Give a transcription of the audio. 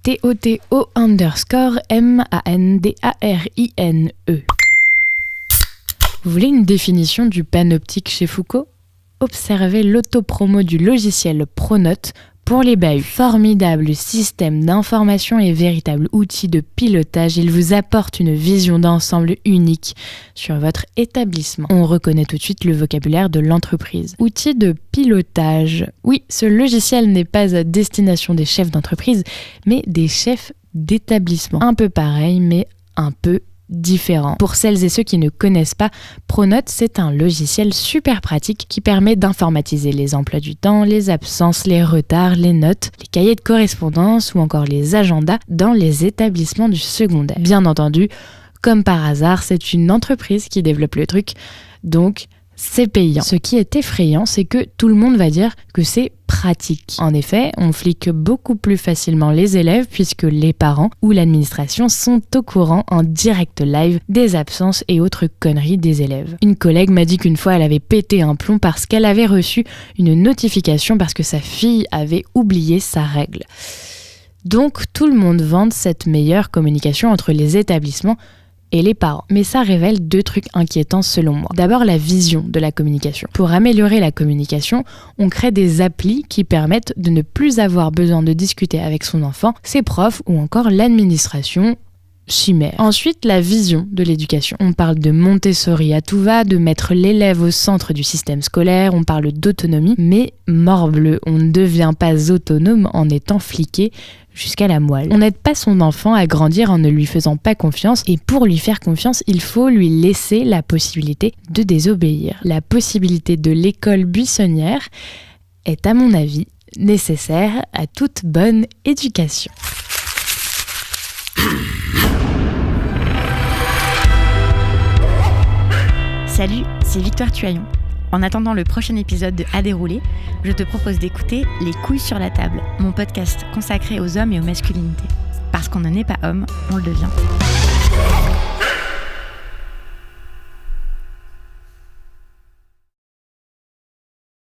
@TOTO_MANDARINE. Vous voulez une définition du panoptique chez Foucault ? Observez l'autopromo du logiciel Pronote pour les bahuts. Formidable système d'information et véritable outil de pilotage, il vous apporte une vision d'ensemble unique sur votre établissement. On reconnaît tout de suite le vocabulaire de l'entreprise. Outil de pilotage. Oui, ce logiciel n'est pas à destination des chefs d'entreprise, mais des chefs d'établissement. Un peu pareil, mais un peu différent. Pour celles et ceux qui ne connaissent pas, Pronote, c'est un logiciel super pratique qui permet d'informatiser les emplois du temps, les absences, les retards, les notes, les cahiers de correspondance ou encore les agendas dans les établissements du secondaire. Bien entendu, comme par hasard, c'est une entreprise qui développe le truc, donc c'est payant. Ce qui est effrayant, c'est que tout le monde va dire que c'est pratique. En effet, on flique beaucoup plus facilement les élèves puisque les parents ou l'administration sont au courant en direct live des absences et autres conneries des élèves. Une collègue m'a dit qu'une fois elle avait pété un plomb parce qu'elle avait reçu une notification parce que sa fille avait oublié sa règle. Donc tout le monde vante cette meilleure communication entre les établissements et les parents. Mais ça révèle deux trucs inquiétants selon moi. D'abord, la vision de la communication. Pour améliorer la communication, on crée des applis qui permettent de ne plus avoir besoin de discuter avec son enfant, ses profs ou encore l'administration. Chimère. Ensuite, la vision de l'éducation. On parle de Montessori à tout va, de mettre l'élève au centre du système scolaire, on parle d'autonomie, mais morbleu, on ne devient pas autonome en étant fliqué jusqu'à la moelle. On n'aide pas son enfant à grandir en ne lui faisant pas confiance, et pour lui faire confiance, il faut lui laisser la possibilité de désobéir. La possibilité de l'école buissonnière est, à mon avis, nécessaire à toute bonne éducation. Salut, c'est Victoire Tuaillon. En attendant le prochain épisode de À dérouler, je te propose d'écouter Les couilles sur la table, mon podcast consacré aux hommes et aux masculinités. Parce qu'on ne naît pas homme, on le devient.